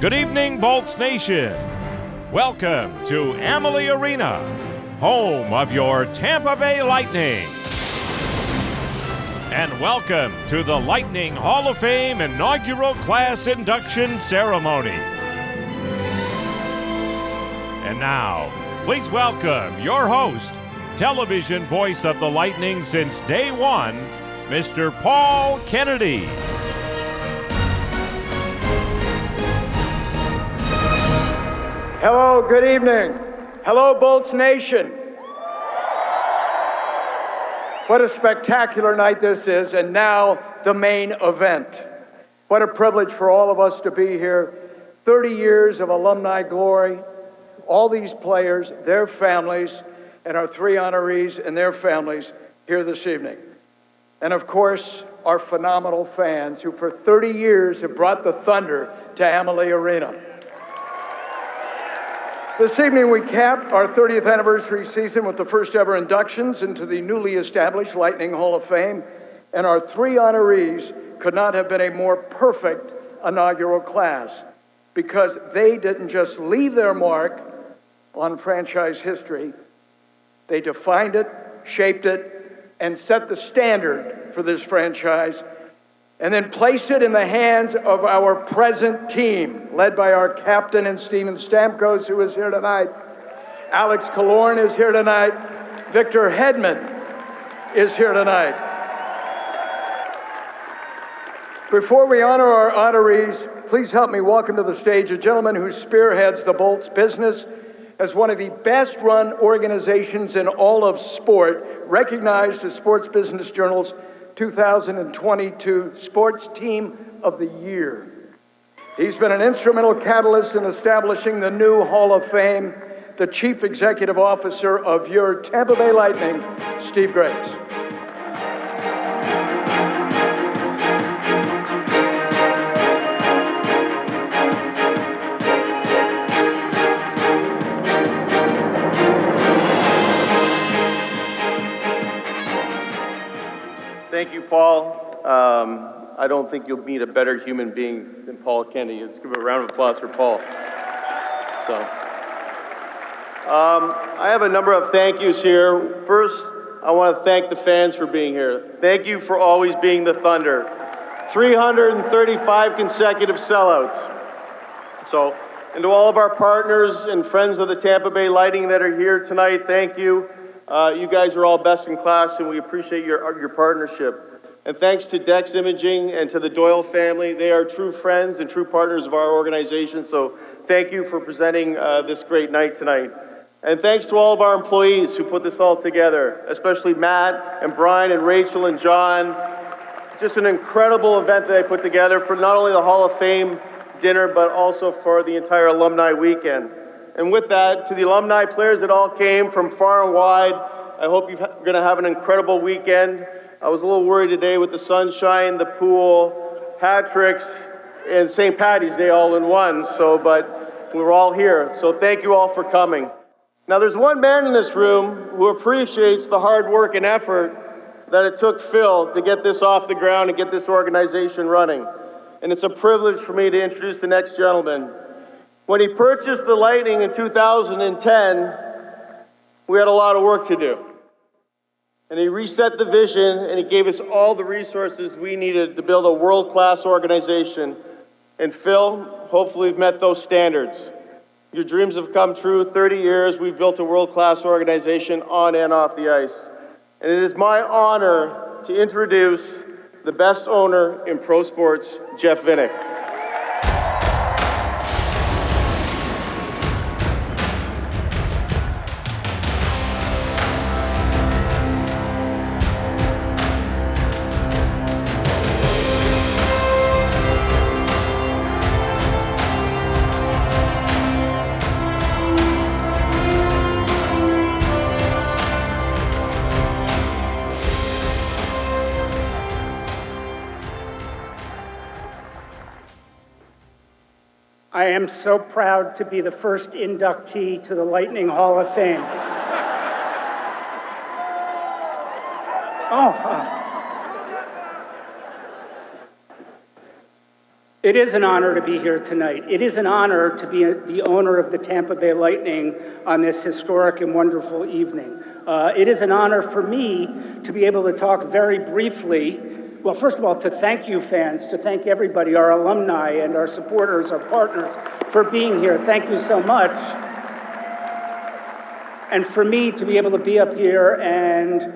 Good evening, Bolts Nation. Welcome to Amalie Arena, home of your Tampa Bay Lightning. And welcome to the Lightning Hall of Fame inaugural class induction ceremony. And now, please welcome your host, television voice of the Lightning since day one, Mr. Paul Kennedy. Hello, good evening. Hello, Bolts Nation. What a spectacular night this is, and now the main event. What a privilege for all of us to be here. 30 years of alumni glory, all these players, their families, and our three honorees and their families here this evening. And of course, our phenomenal fans who for 30 years have brought the Thunder to Amalie Arena. This evening we cap our 30th anniversary season with the first ever inductions into the newly established Lightning Hall of Fame, and our three honorees could not have been a more perfect inaugural class because they didn't just leave their mark on franchise history, they defined it, shaped it, and set the standard for this franchise, and then placed it in the hands of our present team, led by our captain and Steven Stamkos, who is here tonight. Alex Killorn is here tonight. Victor Hedman is here tonight. Before we honor our honorees, please help me welcome to the stage a gentleman who spearheads the Bolts business as one of the best-run organizations in all of sport, recognized as Sports Business Journal's 2022 Sports Team of the Year. He's been an instrumental catalyst in establishing the new Hall of Fame, the Chief Executive Officer of your Tampa Bay Lightning, Steve Graves. Thank you, Paul. I don't think you'll meet a better human being than Paul Kennedy. Let's give a round of applause for Paul. I have a number of thank yous here. First, I want to thank the fans for being here. Thank you for always being the Thunder. 335 consecutive sellouts. And to all of our partners and friends of the Tampa Bay Lightning that are here tonight, thank you. You guys are all best in class, and we appreciate your partnership. And thanks to Dex Imaging and to the Doyle family. They are true friends and true partners of our organization, so thank you for presenting this great night tonight. And thanks to all of our employees who put this all together, especially Matt and Brian and Rachel and John. Just an incredible event that they put together for not only the Hall of Fame dinner, but also for the entire alumni weekend. And with that, to the alumni players that all came from far and wide, I hope you're going to have an incredible weekend. I was a little worried today with the sunshine, the pool, hat tricks, and St. Paddy's Day all in one, but we were all here. So thank you all for coming. Now there's one man in this room who appreciates the hard work and effort that it took Phil to get this off the ground and get this organization running. And it's a privilege for me to introduce the next gentleman. When he purchased the Lightning in 2010, we had a lot of work to do. And he reset the vision, and he gave us all the resources we needed to build a world-class organization. And Phil, hopefully we've met those standards. Your dreams have come true. 30 years, we've built a world-class organization on and off the ice. And it is my honor to introduce the best owner in pro sports, Jeff Vinik. I am so proud to be the first inductee to the Lightning Hall of Fame. It is an honor to be here tonight. It is an honor to be the owner of the Tampa Bay Lightning on this historic and wonderful evening. It is an honor for me to be able to talk very briefly. Well, first of all, to thank you fans, to thank everybody, our alumni and our supporters, our partners, for being here. Thank you so much. And for me to be able to be up here and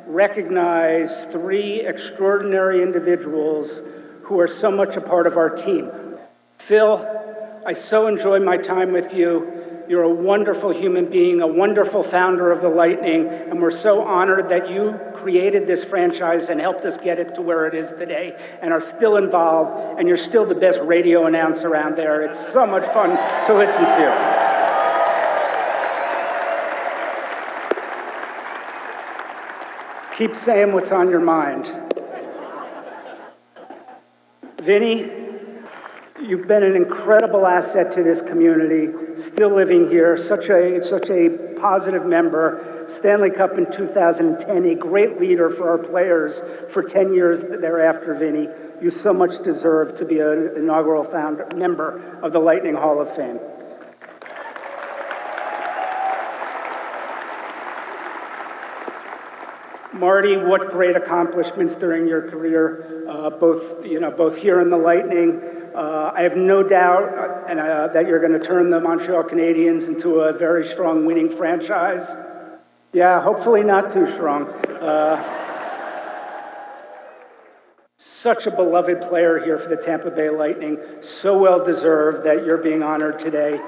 recognize three extraordinary individuals who are so much a part of our team. Phil, I so enjoy my time with you. You're a wonderful human being, a wonderful founder of the Lightning, and we're so honored that you created this franchise and helped us get it to where it is today and are still involved, and you're still the best radio announcer around there. It's so much fun to listen to. Keep saying what's on your mind. Vinny, you've been an incredible asset to this community, still living here, such a positive member. Stanley Cup in 2010, a great leader for our players for 10 years thereafter, Vinny. You so much deserve to be an inaugural member of the Lightning Hall of Fame. Marty, what great accomplishments during your career, both here in the Lightning. I have no doubt that you're going to turn the Montreal Canadiens into a very strong winning franchise. Yeah, hopefully not too strong. Such a beloved player here for the Tampa Bay Lightning. So well deserved that you're being honored today.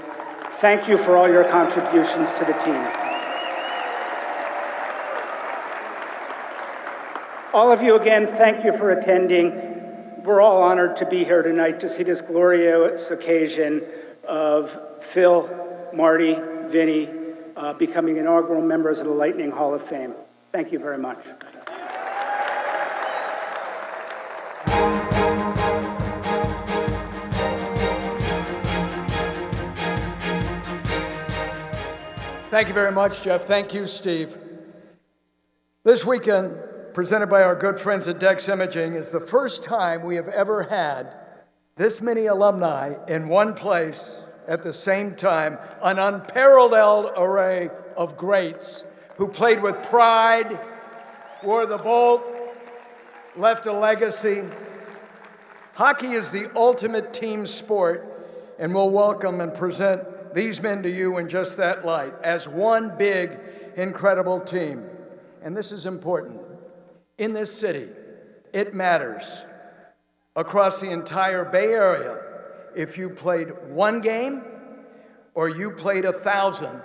Thank you for all your contributions to the team. All of you, again, thank you for attending. We're all honored to be here tonight to see this glorious occasion of Phil, Marty, Vinny becoming inaugural members of the Lightning Hall of Fame. Thank you very much. Thank you very much, Jeff. Thank you, Steve. This weekend, presented by our good friends at Dex Imaging, is the first time we have ever had this many alumni in one place at the same time, an unparalleled array of greats who played with pride, wore the Bolt, left a legacy. Hockey is the ultimate team sport, and we'll welcome and present these men to you in just that light, as one big, incredible team. And this is important. In this city, it matters. Across the entire Bay Area, if you played one game or you played 1,000,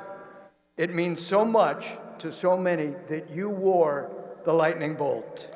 it means so much to so many that you wore the Lightning Bolt.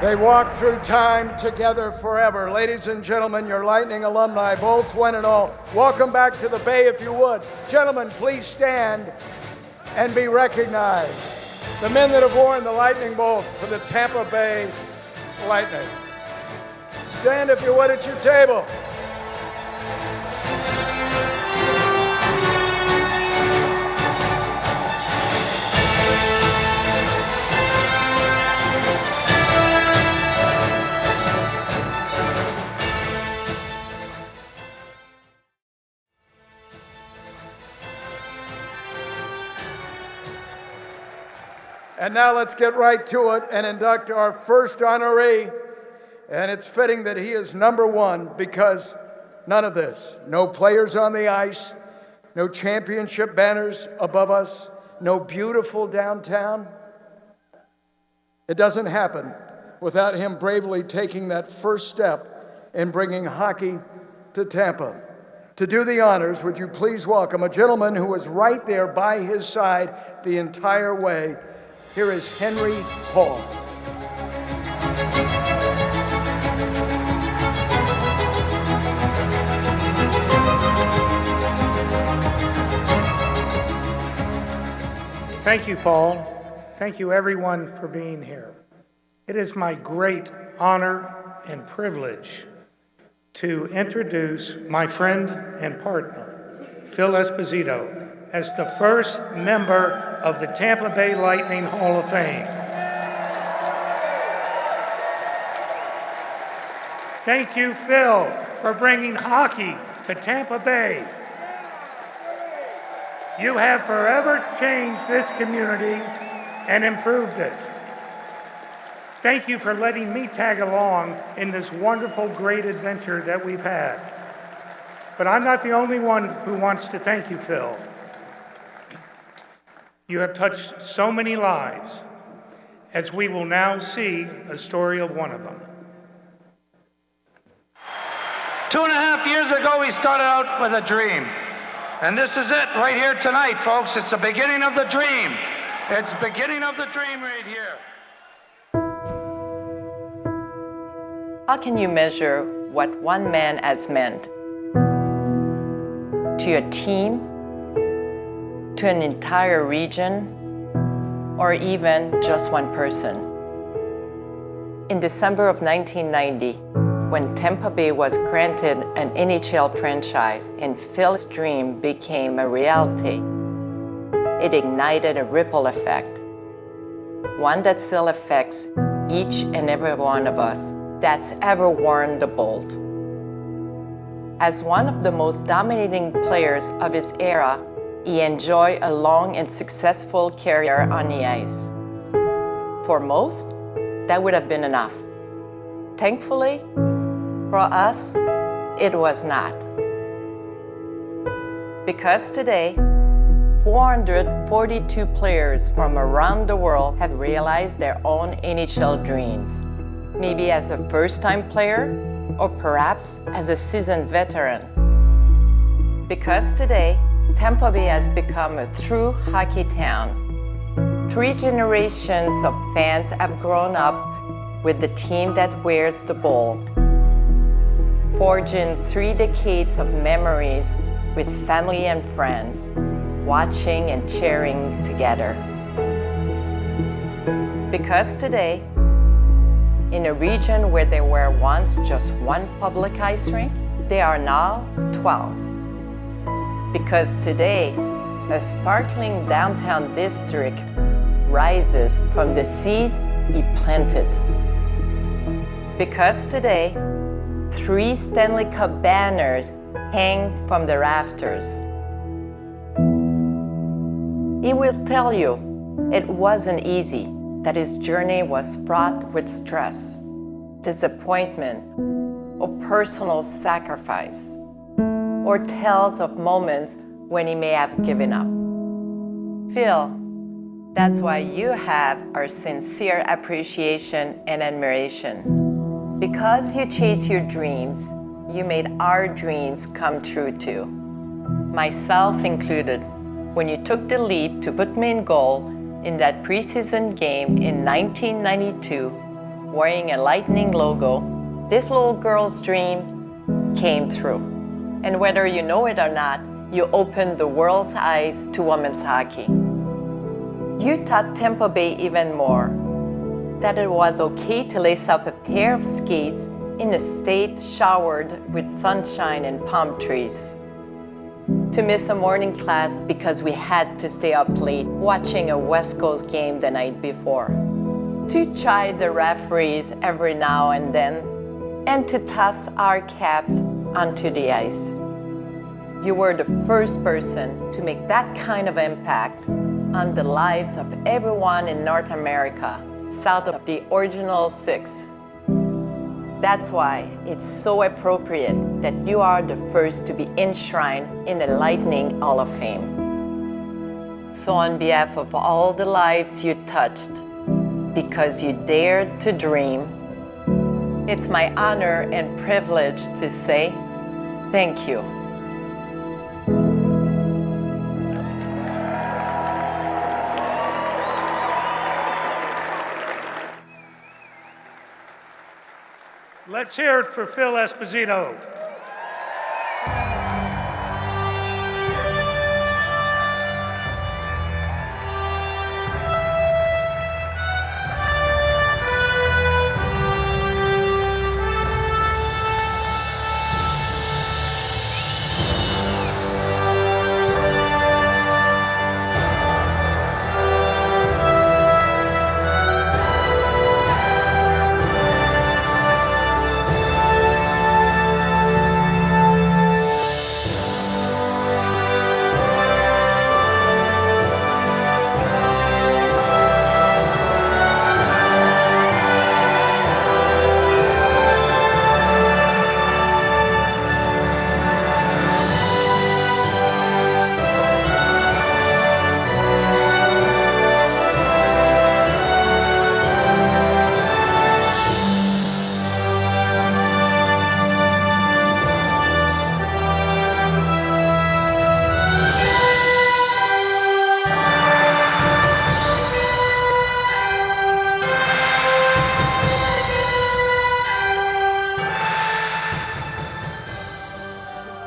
They walk through time together forever. Ladies and gentlemen, your Lightning alumni, both one and all, welcome back to the Bay if you would. Gentlemen, please stand and be recognized. The men that have worn the Lightning Bolt for the Tampa Bay Lightning. Stand if you would at your table. And now let's get right to it and induct our first honoree. And it's fitting that he is number one because none of this, no players on the ice, no championship banners above us, no beautiful downtown. It doesn't happen without him bravely taking that first step in bringing hockey to Tampa. To do the honors, would you please welcome a gentleman who was right there by his side the entire way. Here is Henry Hall. Thank you, Paul. Thank you, everyone, for being here. It is my great honor and privilege to introduce my friend and partner, Phil Esposito, as the first member of the Tampa Bay Lightning Hall of Fame. Thank you, Phil, for bringing hockey to Tampa Bay. You have forever changed this community and improved it. Thank you for letting me tag along in this wonderful, great adventure that we've had. But I'm not the only one who wants to thank you, Phil. You have touched so many lives, as we will now see a story of one of them. 2.5 years ago, we started out with a dream. And this is it right here tonight, folks. It's the beginning of the dream. It's the beginning of the dream right here. How can you measure what one man has meant to your team, to an entire region, or even just one person? In December of 1990, when Tampa Bay was granted an NHL franchise and Phil's dream became a reality, it ignited a ripple effect, one that still affects each and every one of us that's ever worn the Bolt. As one of the most dominating players of his era, he enjoyed a long and successful career on the ice. For most, that would have been enough. Thankfully, for us, it was not. Because today, 442 players from around the world have realized their own NHL dreams, maybe as a first-time player or perhaps as a seasoned veteran. Because today, Tampa Bay has become a true hockey town. 3 generations of fans have grown up with the team that wears the Bolt, forging 3 decades of memories with family and friends, watching and cheering together. Because today, in a region where there were once just 1 public ice rink, there are now 12. Because today, a sparkling downtown district rises from the seed he planted. Because today, 3 Stanley Cup banners hang from the rafters. He will tell you it wasn't easy, that his journey was fraught with stress, disappointment, or personal sacrifice, or tales of moments when he may have given up. Phil, that's why you have our sincere appreciation and admiration. Because you chased your dreams, you made our dreams come true too. Myself included, when you took the leap to put me in goal in that preseason game in 1992, wearing a Lightning logo, this little girl's dream came true. And whether you know it or not, you opened the world's eyes to women's hockey. You taught Tampa Bay even more that it was okay to lace up a pair of skates in a state showered with sunshine and palm trees. To miss a morning class because we had to stay up late watching a West Coast game the night before. To chide the referees every now and then, and to toss our caps onto the ice. You were the first person to make that kind of impact on the lives of everyone in North America, south of the original 6. That's why it's so appropriate that you are the first to be enshrined in the Lightning Hall of Fame. So on behalf of all the lives you touched, because you dared to dream, it's my honor and privilege to say thank you. Let's hear it for Phil Esposito.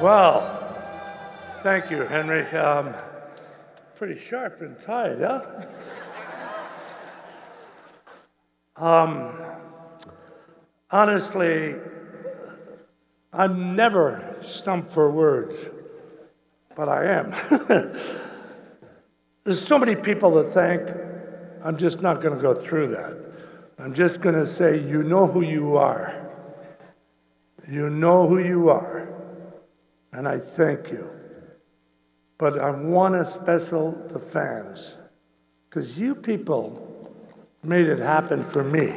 Well, thank you, Henry. Pretty sharp and tight, huh? Honestly, I'm never stumped for words, but I am. There's so many people to thank, I'm just not going to go through that. I'm just going to say, you know who you are. You know who you are. And I thank you. But I want a special to fans, because you people made it happen for me.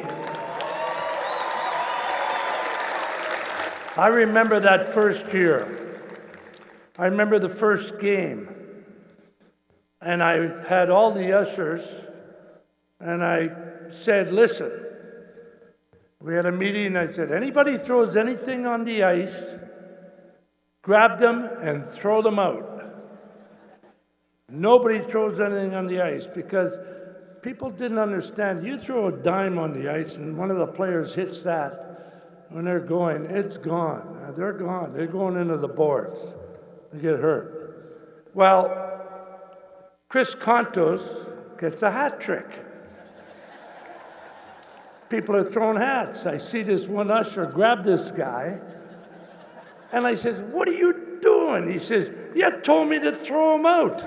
I remember that first year. I remember the first game. And I had all the ushers, and I said, listen, we had a meeting, and I said, anybody throws anything on the ice, grab them and throw them out. Nobody throws anything on the ice, because people didn't understand. You throw a dime on the ice and one of the players hits that, when they're going, it's gone. They're gone. They're going into the boards. They get hurt. Well, Chris Kontos gets a hat trick. People are throwing hats. I see this one usher grab this guy, and I said, what are you doing? He says, you told me to throw him out.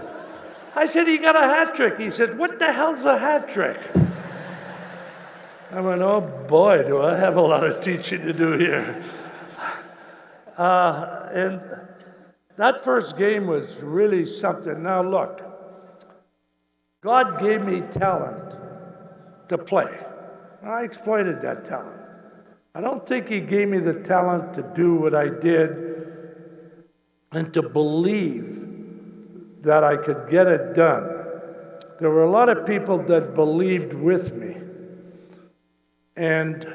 I said, he got a hat trick. He said, what the hell's a hat trick? I went, oh boy, do I have a lot of teaching to do here. And that first game was really something. Now look, God gave me talent to play. I exploited that talent. I don't think he gave me the talent to do what I did and to believe that I could get it done. There were a lot of people that believed with me and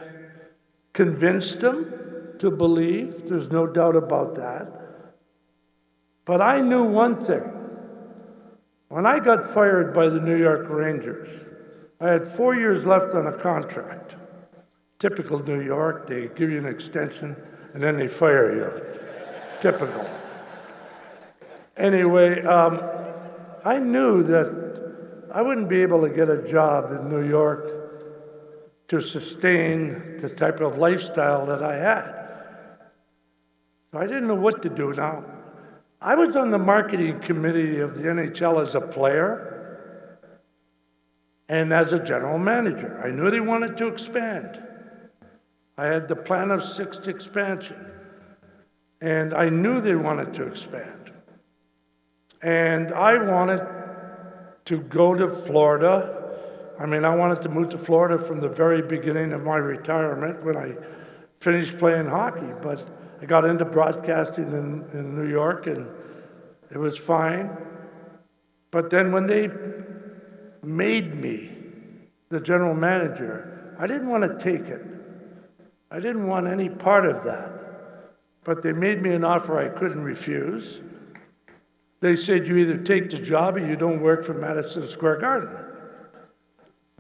convinced them to believe. There's no doubt about that. But I knew one thing. When I got fired by the New York Rangers, I had 4 years left on a contract. Typical New York, they give you an extension and then they fire you. Typical. Anyway, I knew that I wouldn't be able to get a job in New York to sustain the type of lifestyle that I had. So I didn't know what to do now. I was on the marketing committee of the NHL as a player and as a general manager. I knew they wanted to expand. I had the plan of 6 expansion, and I knew they wanted to expand. And I wanted to go to Florida. I mean, I wanted to move to Florida from the very beginning of my retirement when I finished playing hockey, but I got into broadcasting in New York, and it was fine. But then when they made me the general manager, I didn't want to take it. I didn't want any part of that. But they made me an offer I couldn't refuse. They said, you either take the job or you don't work for Madison Square Garden.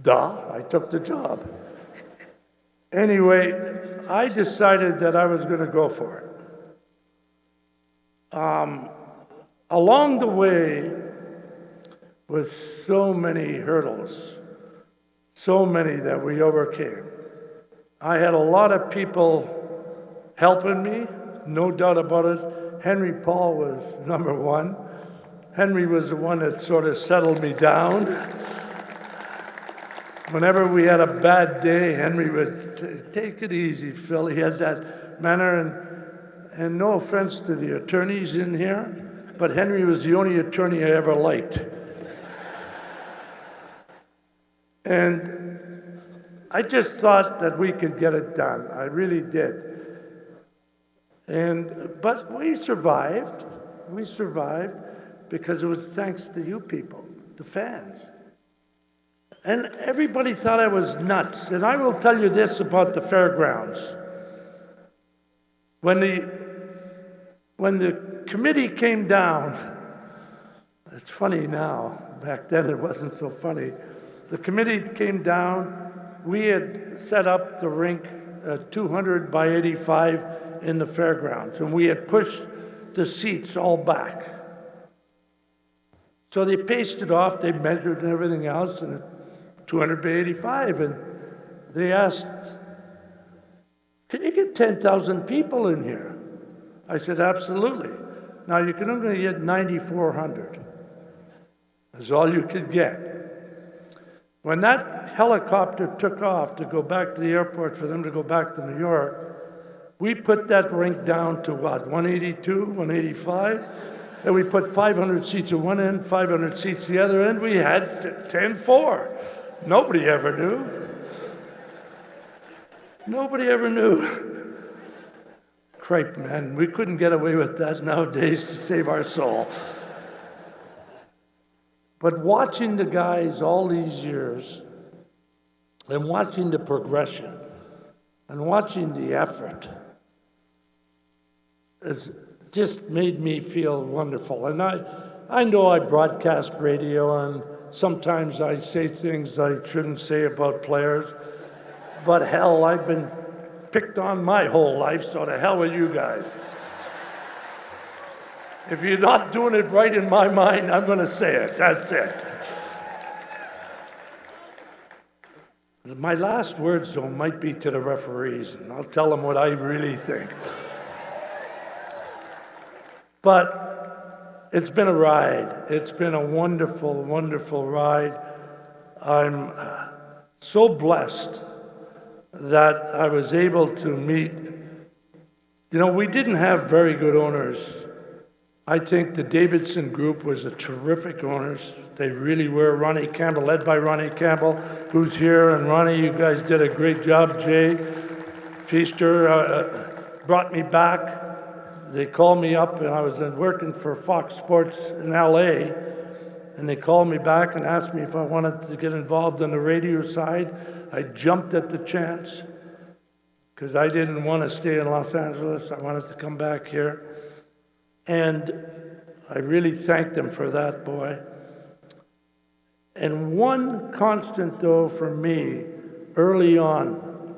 Duh, I took the job. Anyway, I decided that I was going to go for it. Along the way was so many hurdles, so many that we overcame. I had a lot of people helping me, no doubt about it. Henry Paul was number one. Henry was the one that sort of settled me down. Whenever we had a bad day, Henry would take it easy, Phil. He had that manner, and no offense to the attorneys in here, but Henry was the only attorney I ever liked. And I just thought that we could get it done. I really did. But we survived. We survived because it was thanks to you people, the fans. And everybody thought I was nuts. And I will tell you this about the fairgrounds. When the committee came down, it's funny now, back then it wasn't so funny. The committee came down, we had set up the rink 200 by 85 in the fairgrounds, and we had pushed the seats all back. So they paced it off, they measured and everything else, and 200 by 85, and they asked, can you get 10,000 people in here? I said, absolutely. Now you can only get 9,400. That's all you could get. When that helicopter took off to go back to the airport for them to go back to New York, we put that rink down to what, 182, 185? And we put 500 seats at one end, 500 seats at the other end. We had 10-4. Nobody ever knew. Nobody ever knew. Cripe, man, we couldn't get away with that nowadays to save our soul. But watching the guys all these years, and watching the progression, and watching the effort, has just made me feel wonderful. And I know I broadcast radio, and sometimes I say things I shouldn't say about players, but hell, I've been picked on my whole life, so to hell with you guys. If you're not doing it right in my mind, I'm going to say it. That's it. My last words, though, might be to the referees, and I'll tell them what I really think. But it's been a ride. It's been a wonderful, wonderful ride. I'm so blessed that I was able to meet. You know, we didn't have very good owners. I think the Davidson Group was a terrific owners. They really were. Ronnie Campbell, led by Ronnie Campbell, who's here. And Ronnie, you guys did a great job. Jay Feaster brought me back. They called me up, and I was working for Fox Sports in LA. And they called me back and asked me if I wanted to get involved on the radio side. I jumped at the chance because I didn't want to stay in Los Angeles. I wanted to come back here. And I really thank them for that, boy. And one constant, though, for me, early on,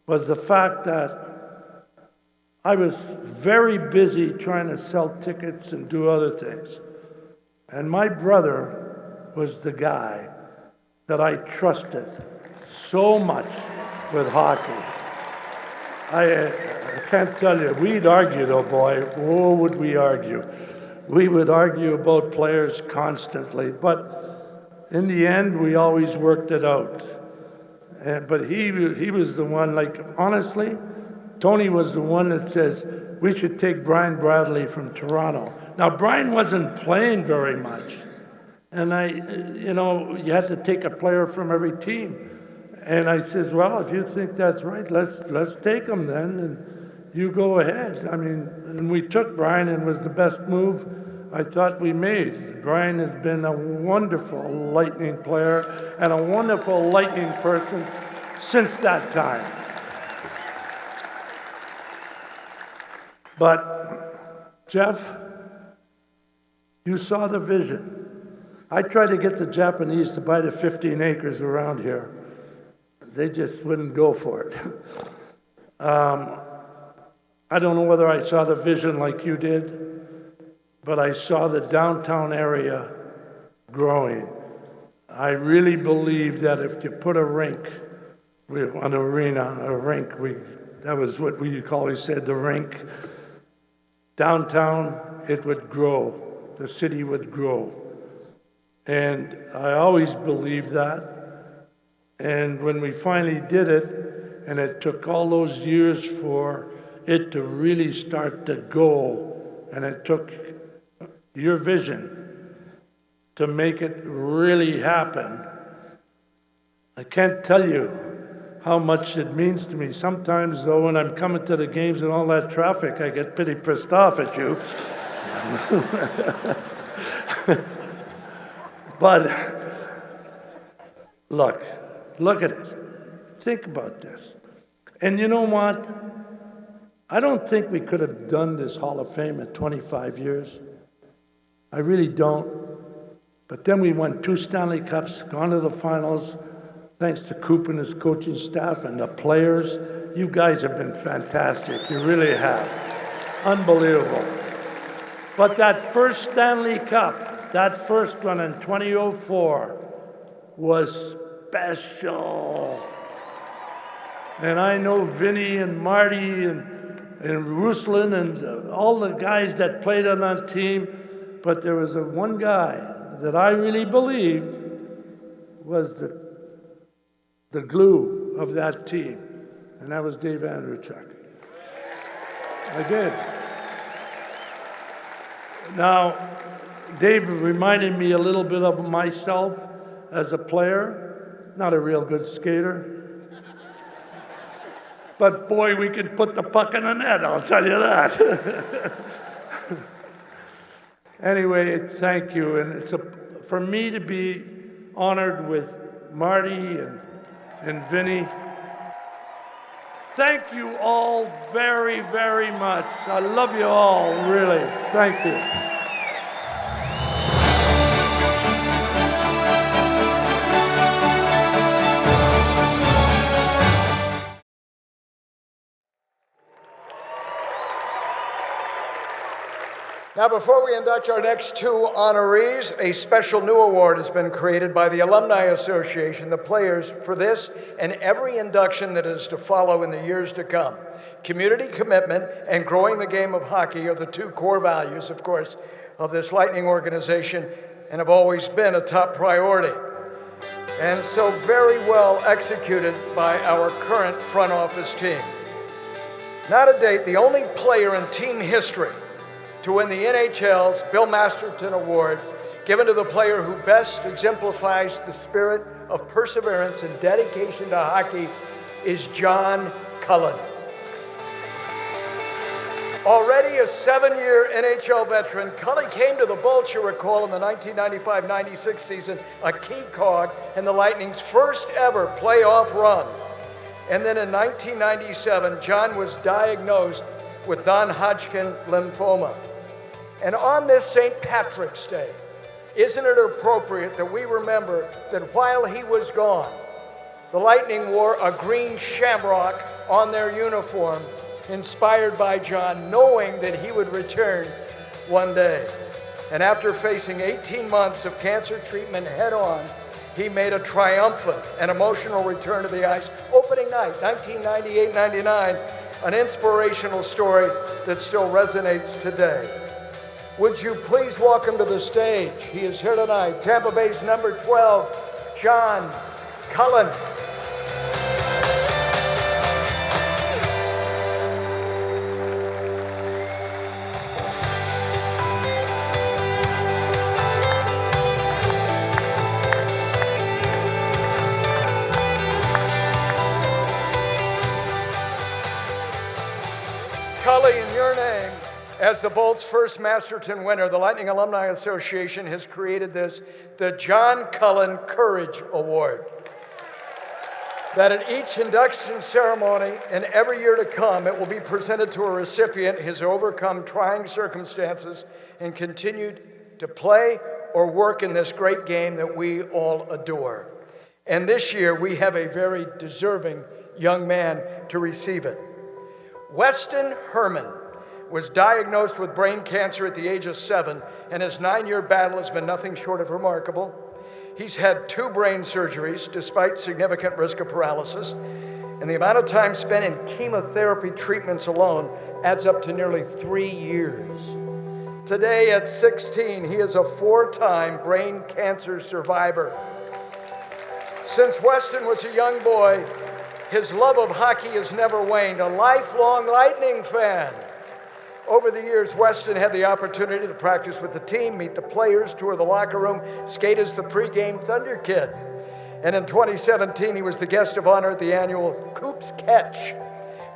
was the fact that I was very busy trying to sell tickets and do other things. And my brother was the guy that I trusted so much with hockey. I can't tell you, we'd argue though, boy, oh, would we argue. We would argue about players constantly, but in the end, we always worked it out. But he was the one, like, honestly, Tony was the one that says, we should take Brian Bradley from Toronto. Now, Brian wasn't playing very much, and you had to take a player from every team. And I says, well, if you think that's right, let's take him then, and you go ahead. I mean, and we took Brian, and it was the best move I thought we made. Brian has been a wonderful Lightning player and a wonderful Lightning person since that time. But, Jeff, you saw the vision. I tried to get the Japanese to buy the 15 acres around here. They just wouldn't go for it. I don't know whether I saw the vision like you did, but I saw the downtown area growing. I really believe that if you put a rink, an arena, a rink, that was what we always said, the rink, downtown, it would grow. The city would grow. And I always believed that. And when we finally did it, and it took all those years for it to really start to go, and it took your vision to make it really happen, I can't tell you how much it means to me. Sometimes, though, when I'm coming to the games and all that traffic, I get pretty pissed off at you. But, look at it. Think about this. And you know what? I don't think we could have done this Hall of Fame in 25 years. I really don't. But then we won 2 Stanley Cups, gone to the finals, thanks to Coop and his coaching staff and the players. You guys have been fantastic. You really have. Unbelievable. But that first Stanley Cup, that first one in 2004, was special. And I know Vinny and Marty and Ruslan and all the guys that played on that team, but there was one guy that I really believed was the glue of that team, and that was Dave Andreychuk. I did. Now, Dave reminded me a little bit of myself as a player, not a real good skater. But boy, we could put the puck in the net, I'll tell you that. Anyway, thank you. And it's for me to be honored with Marty and Vinny. Thank you all very, very much. I love you all, really. Thank you. Now, before we induct our next 2 honorees, a special new award has been created by the Alumni Association, the players, for this and every induction that is to follow in the years to come. Community commitment and growing the game of hockey are the 2 core values, of course, of this Lightning organization and have always been a top priority. And so very well executed by our current front office team. Now to date, the only player in team history to win the NHL's Bill Masterton Award, given to the player who best exemplifies the spirit of perseverance and dedication to hockey, is John Cullen. Already a 7-year NHL veteran, Cullen came to the Bolts, you recall, in the 1995-96 season, a key cog in the Lightning's first ever playoff run. And then in 1997, John was diagnosed with non-Hodgkin lymphoma. And on this St. Patrick's Day, isn't it appropriate that we remember that while he was gone, The Lightning wore a green shamrock on their uniform, inspired by John, knowing that he would return one day. And after facing 18 months of cancer treatment head-on, he made a triumphant and emotional return to the ice. Opening night, 1998-99, an inspirational story that still resonates today. Would you please welcome to the stage, he is here tonight, Tampa Bay's number 12, John Cullen. Cully, in your name, as the Bolts' first Masterton winner, the Lightning Alumni Association has created this, the John Cullen Courage Award. That at each induction ceremony and every year to come, it will be presented to a recipient who has overcome trying circumstances and continued to play or work in this great game that we all adore. And this year, we have a very deserving young man to receive it. Weston Herman was diagnosed with brain cancer at the age of 7, and his 9-year battle has been nothing short of remarkable. He's had 2 brain surgeries despite significant risk of paralysis, and the amount of time spent in chemotherapy treatments alone adds up to nearly 3 years. Today at 16, he is a 4-time brain cancer survivor. Since Weston was a young boy, his love of hockey has never waned, a lifelong Lightning fan. Over the years, Weston had the opportunity to practice with the team, meet the players, tour the locker room, skate as the pregame Thunder Kid. And in 2017, he was the guest of honor at the annual Coops Catch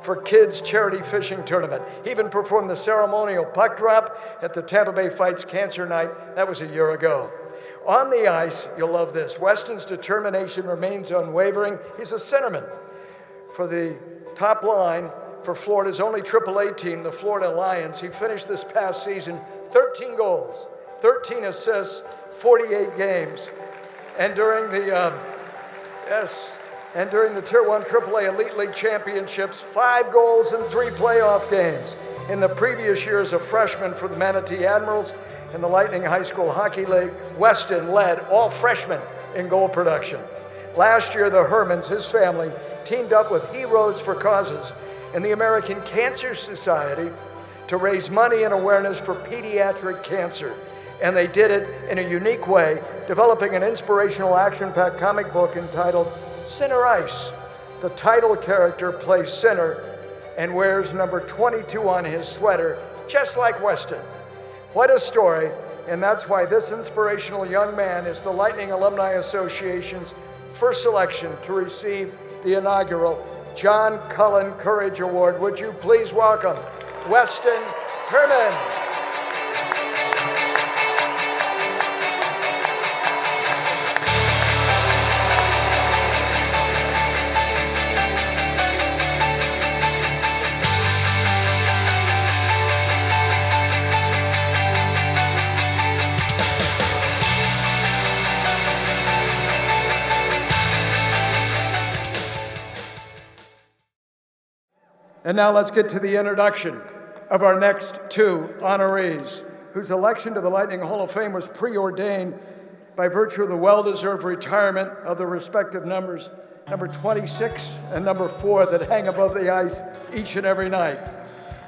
for Kids Charity Fishing Tournament. He even performed the ceremonial puck drop at the Tampa Bay Fights Cancer Night. That was a year ago. On the ice, you'll love this, Weston's determination remains unwavering. He's a centerman for the top line for Florida's only AAA team, the Florida Lions. He finished this past season 13 goals, 13 assists, 48 games. And during the Tier 1 AAA Elite League Championships, 5 goals in 3 playoff games. In the previous year as a freshman for the Manatee Admirals in the Lightning High School Hockey League, Weston led all freshmen in goal production. Last year, the Hermans, his family, teamed up with Heroes for Causes and the American Cancer Society to raise money and awareness for pediatric cancer. And they did it in a unique way, developing an inspirational action-packed comic book entitled Sinner Ice. The title character plays Sinner and wears number 22 on his sweater, just like Weston. What a story, and that's why this inspirational young man is the Lightning Alumni Association's first selection to receive the inaugural John Cullen Courage Award. Would you please welcome Weston Herman. And now let's get to the introduction of our next 2 honorees, whose election to the Lightning Hall of Fame was preordained by virtue of the well-deserved retirement of the respective numbers, number 26 and number 4, that hang above the ice each and every night.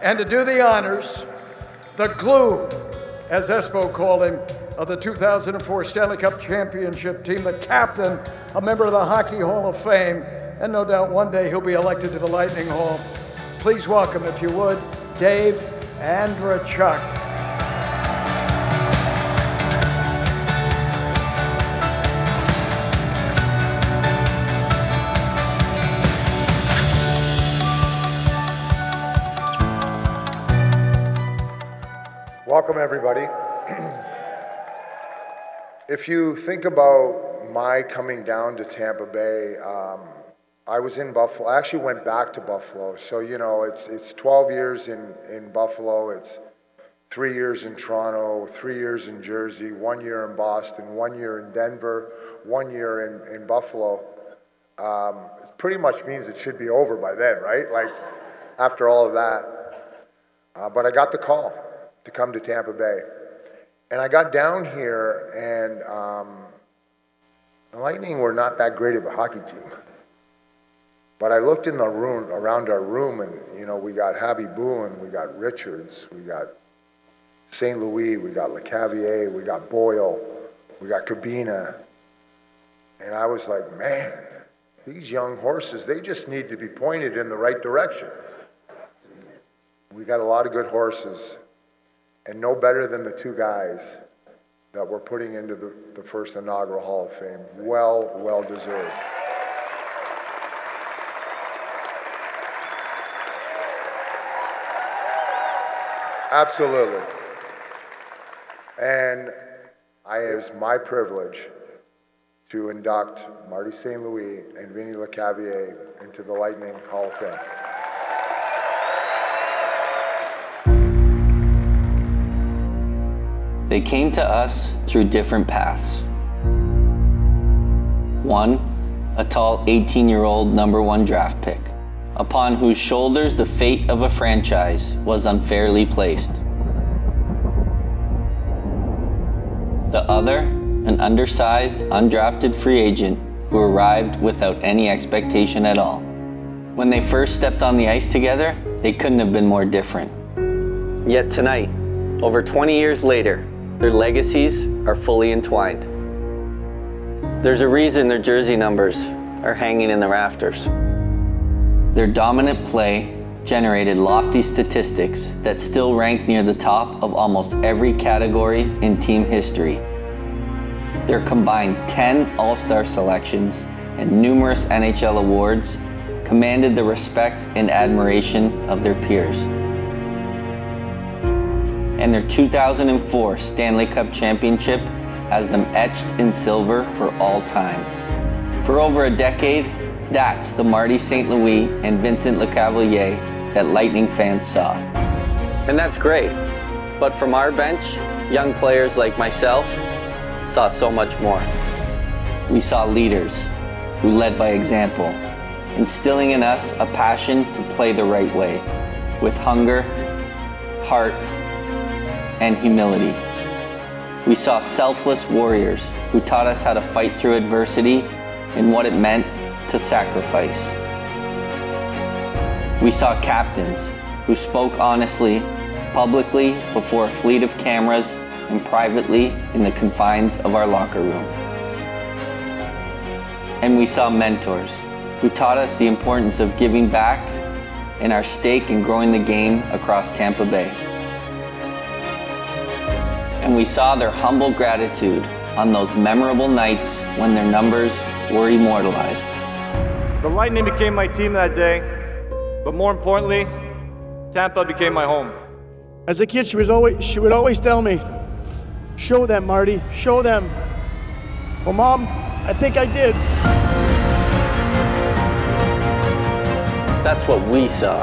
And to do the honors, the glue, as Espo called him, of the 2004 Stanley Cup Championship team, the captain, a member of the Hockey Hall of Fame, and no doubt one day he'll be elected to the Lightning Hall. Please welcome, if you would, Dave Andrechuk. Welcome, everybody. If you think about my coming down to Tampa Bay, I was in Buffalo. I actually went back to Buffalo. So, you know, it's 12 years in Buffalo. It's 3 years in Toronto, 3 years in Jersey, 1 year in Boston, 1 year in Denver, 1 year in Buffalo. it pretty much means it should be over by then, right? Like, after all of that. But I got the call to come to Tampa Bay. And I got down here, and the Lightning were not that great of a hockey team. But I looked in the room, around our room, and, you know, we got Habibulin, we got Richards, we got St. Louis, we got LeCavier, we got Boyle, we got Cabina. And I was like, man, these young horses, they just need to be pointed in the right direction. We got a lot of good horses, and no better than the two guys that we're putting into the first inaugural Hall of Fame. Well deserved. Absolutely. And it is my privilege to induct Marty St. Louis and Vinny LeCavier into the Lightning Hall of Fame. They came to us through different paths. One, a tall 18-year-old #1 draft pick, upon whose shoulders the fate of a franchise was unfairly placed. The other, an undersized, undrafted free agent who arrived without any expectation at all. When they first stepped on the ice together, they couldn't have been more different. Yet tonight, over 20 years later, their legacies are fully entwined. There's a reason their jersey numbers are hanging in the rafters. Their dominant play generated lofty statistics that still rank near the top of almost every category in team history. Their combined 10 All-Star selections and numerous NHL awards commanded the respect and admiration of their peers. And their 2004 Stanley Cup championship has them etched in silver for all time. For over a decade, that's the Marty St. Louis and Vincent LeCavalier that Lightning fans saw. And that's great, but from our bench, young players like myself saw so much more. We saw leaders who led by example, instilling in us a passion to play the right way, with hunger, heart, and humility. We saw selfless warriors who taught us how to fight through adversity and what it meant to sacrifice. We saw captains who spoke honestly, publicly before a fleet of cameras and privately in the confines of our locker room. And we saw mentors who taught us the importance of giving back and our stake in growing the game across Tampa Bay. And we saw their humble gratitude on those memorable nights when their numbers were immortalized. The Lightning became my team that day, but more importantly, Tampa became my home. As a kid, she would always tell me, "Show them, Marty, show them." Well, Mom, I think I did. That's what we saw.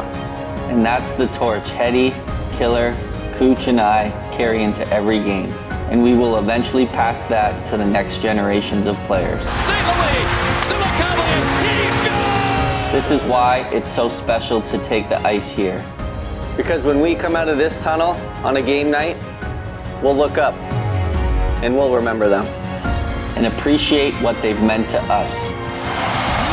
And that's the torch Hetty, Killer, Cooch, and I carry into every game. And we will eventually pass that to the next generations of players. This is why it's so special to take the ice here. Because when we come out of this tunnel on a game night, we'll look up and we'll remember them and appreciate what they've meant to us.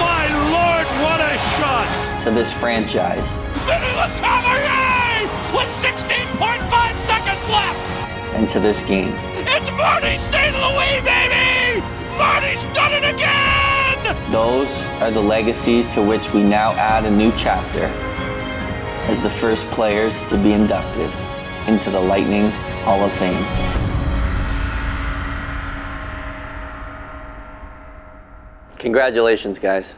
My Lord, what a shot! To this franchise. Vinny LeCavalier with 16.5 seconds left! And to this game. It's Marty St. Louis, baby! Marty's done it again! Those are the legacies to which we now add a new chapter as the first players to be inducted into the Lightning Hall of Fame. Congratulations, guys.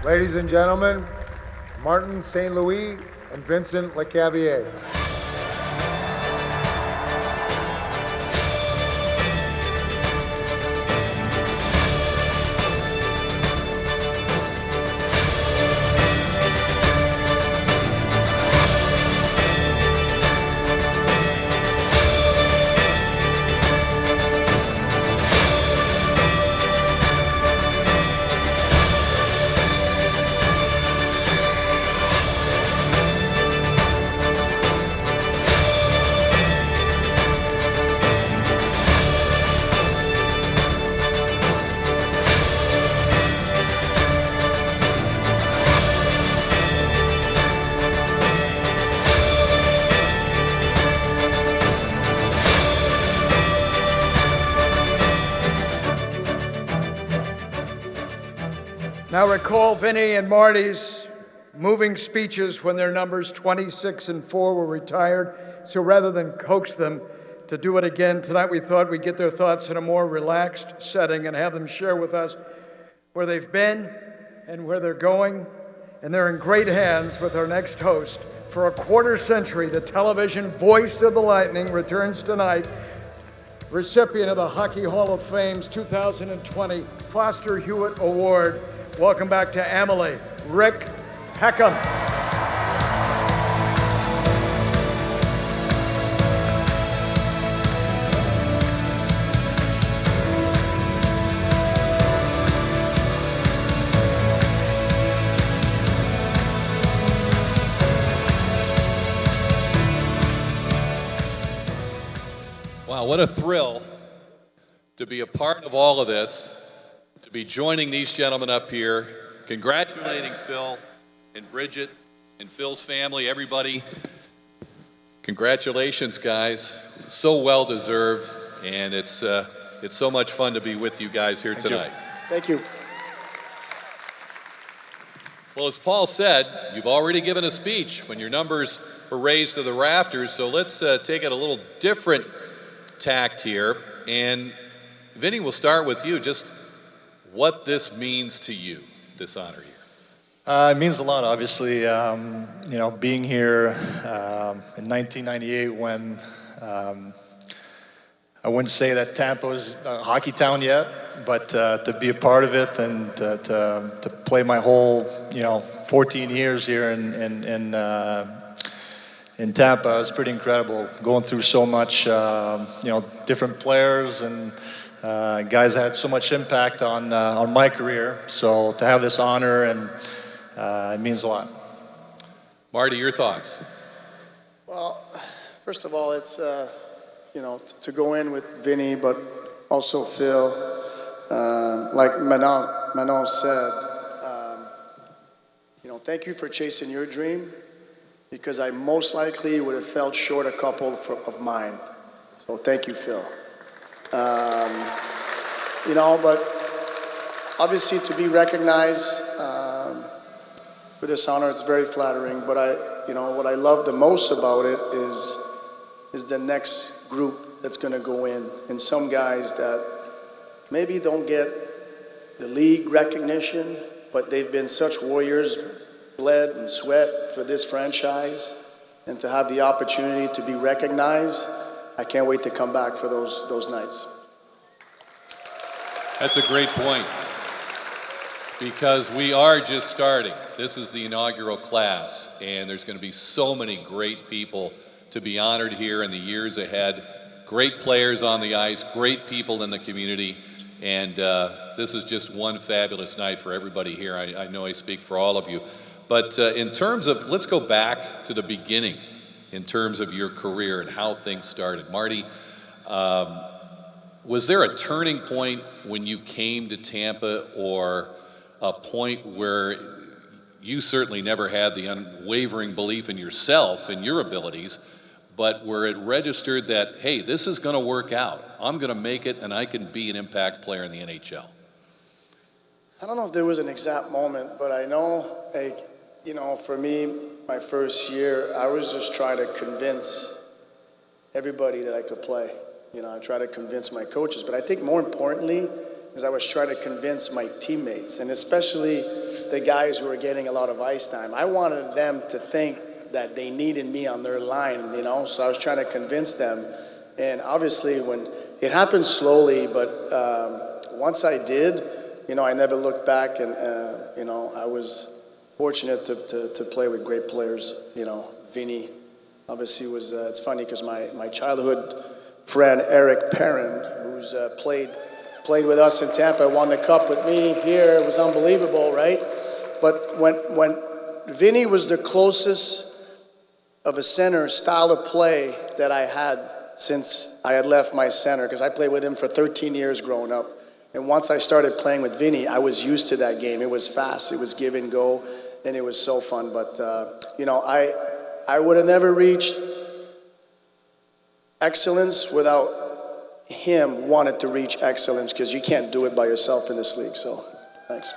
Ladies and gentlemen, Martin St. Louis and Vincent LeCavier. Now recall Vinny and Marty's moving speeches when their numbers 26 and 4 were retired. So rather than coax them to do it again, tonight we thought we'd get their thoughts in a more relaxed setting and have them share with us where they've been and where they're going. And they're in great hands with our next host. For a quarter century, the television voice of the Lightning returns tonight. Recipient of the Hockey Hall of Fame's 2020 Foster Hewitt Award. Welcome back to Amalie, Rick Peckham. Wow, what a thrill to be a part of all of this, to be joining these gentlemen up here, congratulating Phil and Bridget and Phil's family, everybody. Congratulations, guys. So well deserved, and it's so much fun to be with you guys here tonight. Thank you. Well, as Paul said, you've already given a speech when your numbers were raised to the rafters, so let's take it a little different tact here. And Vinny, we'll start with you. Just what this means to you, this honor here. It means a lot, obviously. Being here in 1998 when I wouldn't say that Tampa was a hockey town yet, but to be a part of it and to play my whole 14 years here in Tampa is pretty incredible. Going through so much, different players and guys that had so much impact on my career. So to have this honor, and it means a lot. Marty, your thoughts? Well, first of all, it's to go in with Vinny, but also Phil. Like Manon said, thank you for chasing your dream, because I most likely would have felt short a couple of mine. So thank you, Phil. But obviously to be recognized for this honor, it's very flattering. But what I love the most about it is the next group that's going to go in, and some guys that maybe don't get the league recognition, but they've been such warriors, bled and sweat for this franchise, and to have the opportunity to be recognized, I can't wait to come back for those nights. That's a great point, because we are just starting. This is the inaugural class, and there's going to be so many great people to be honored here in the years ahead. Great players on the ice, great people in the community, and this is just one fabulous night for everybody here. I know I speak for all of you. But in terms of, let's go back to the beginning in terms of your career and how things started. Marty, was there a turning point when you came to Tampa, or a point where you certainly never had the unwavering belief in yourself and your abilities, but where it registered that, hey, this is going to work out. I'm going to make it, and I can be an impact player in the NHL? I don't know if there was an exact moment, but I know, for me, my first year, I was just trying to convince everybody that I could play. I tried to convince my coaches, but I think more importantly is I was trying to convince my teammates, and especially the guys who were getting a lot of ice time. I wanted them to think that they needed me on their line, so I was trying to convince them. And obviously when it happened slowly, but once I did, I never looked back, and I was fortunate to play with great players. Vinny obviously was, it's funny because my childhood friend Eric Perrin, who's played with us in Tampa, won the cup with me here. It was unbelievable, right? But when Vinny was the closest of a center style of play that I had since I had left my center, because I played with him for 13 years growing up. And once I started playing with Vinny, I was used to that game. It was fast, it was give and go, and it was so fun. But, I would have never reached excellence without him wanting to reach excellence, because you can't do it by yourself in this league. So, thanks.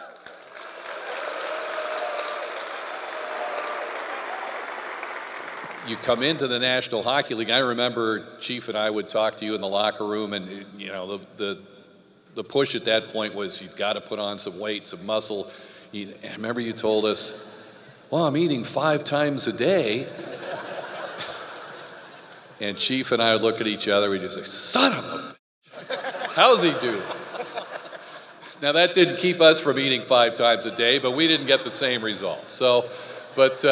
you come into the National Hockey League. I remember Chief and I would talk to you in the locker room, and you know the push at that point was you've got to put on some weight, some muscle. I remember you told us, "Well, I'm eating 5 times a day." And Chief and I would look at each other. We just say, "Son of a bitch, how's he do?" Now that didn't keep us from eating 5 times a day, but we didn't get the same results. So, but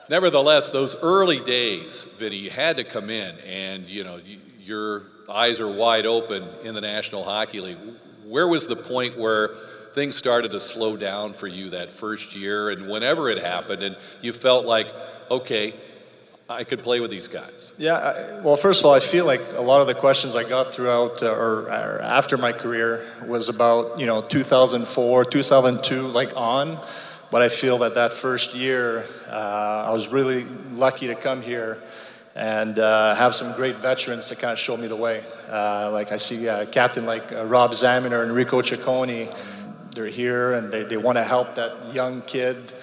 nevertheless, those early days, Vinny, you had to come in, and you know your eyes are wide open in the National Hockey League. Where was the point where things started to slow down for you that first year, and whenever it happened, and you felt like, okay, I could play with these guys? Yeah, well, first of all, I feel like a lot of the questions I got throughout or after my career was about, 2004, 2002, like on. But I feel that first year, I was really lucky to come here and have some great veterans to kind of show me the way. Like I see a captain like Rob Zaminer and Rico Ciccone. They're here and they want to help that young kid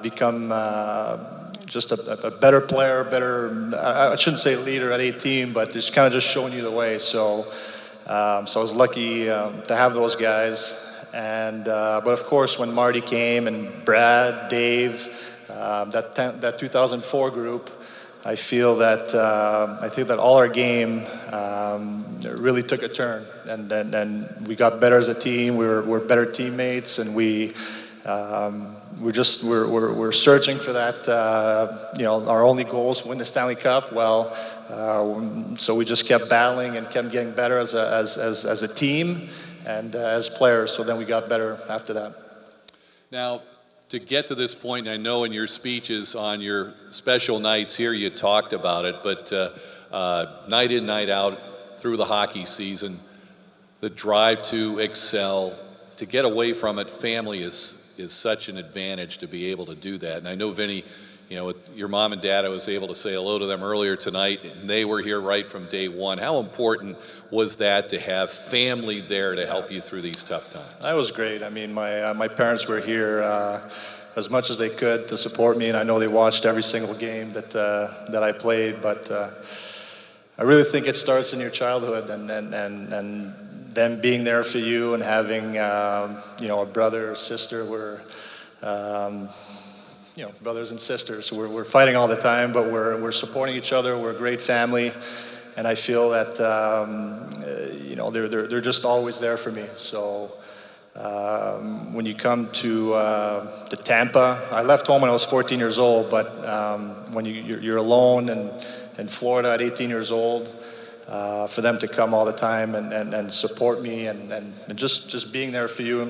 become just a better player, I shouldn't say leader at 18, but just kind of just showing you the way. So I was lucky to have those guys. And but of course, when Marty came and Brad, Dave, that 2004 group, I feel that I think that all our game really took a turn, and we got better as a team. We're better teammates, and we're searching for that. Our only goal is to win the Stanley Cup. Well, so we just kept battling and kept getting better as a team and as players. So then we got better after that. Now, to get to this point, I know in your speeches on your special nights here you talked about it, but night in, night out through the hockey season, the drive to excel, to get away from it, family is such an advantage to be able to do that. And I know, Vinny, with your mom and dad, I was able to say hello to them earlier tonight, and they were here right from day one. How important was that to have family there to help you through these tough times? That was great. I mean, my parents were here as much as they could to support me, and I know they watched every single game that I played. But I really think it starts in your childhood, and them being there for you and having a brother or sister. We're brothers and sisters. We're fighting all the time, but we're supporting each other. We're a great family, and I feel that they're just always there for me. So when you come to Tampa, I left home when I was 14 years old, but when you're alone in Florida at 18 years old, for them to come all the time and support me and just being there for you,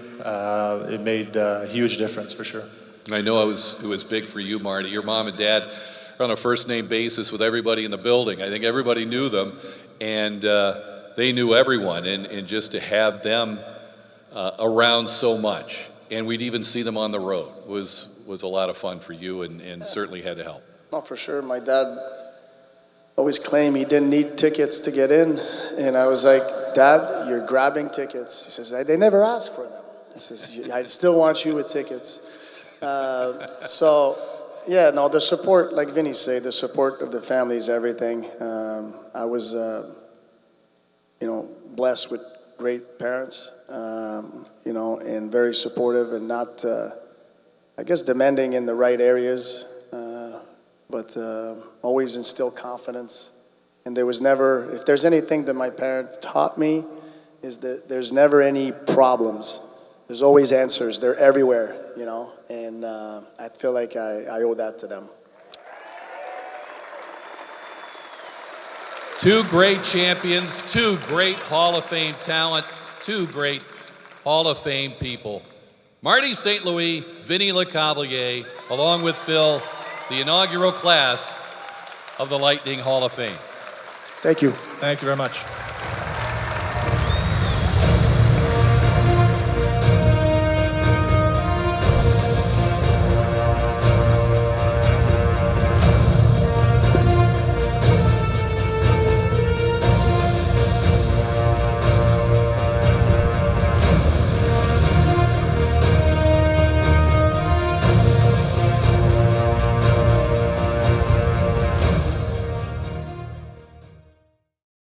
it made a huge difference for sure. I know it was big for you, Marty. Your mom and dad are on a first-name basis with everybody in the building. I think everybody knew them, and they knew everyone. And just to have them around so much, and we'd even see them on the road, was a lot of fun for you, and certainly had to help. No, for sure. My dad always claimed he didn't need tickets to get in, and I was like, "Dad, you're grabbing tickets." He says, "They never asked for them." He says, "I still want you with tickets." So, yeah, no, the support, like Vinny said, the support of the family is everything. I was, blessed with great parents, and very supportive and not, I guess, demanding in the right areas, but always instill confidence. And there was never, if there's anything that my parents taught me, is that there's never any problems. There's always answers. They're everywhere, and I feel like I owe that to them. Two great champions, two great Hall of Fame talent, two great Hall of Fame people. Marty St. Louis, Vinny Lecavalier, along with Phil, the inaugural class of the Lightning Hall of Fame. Thank you. Thank you very much.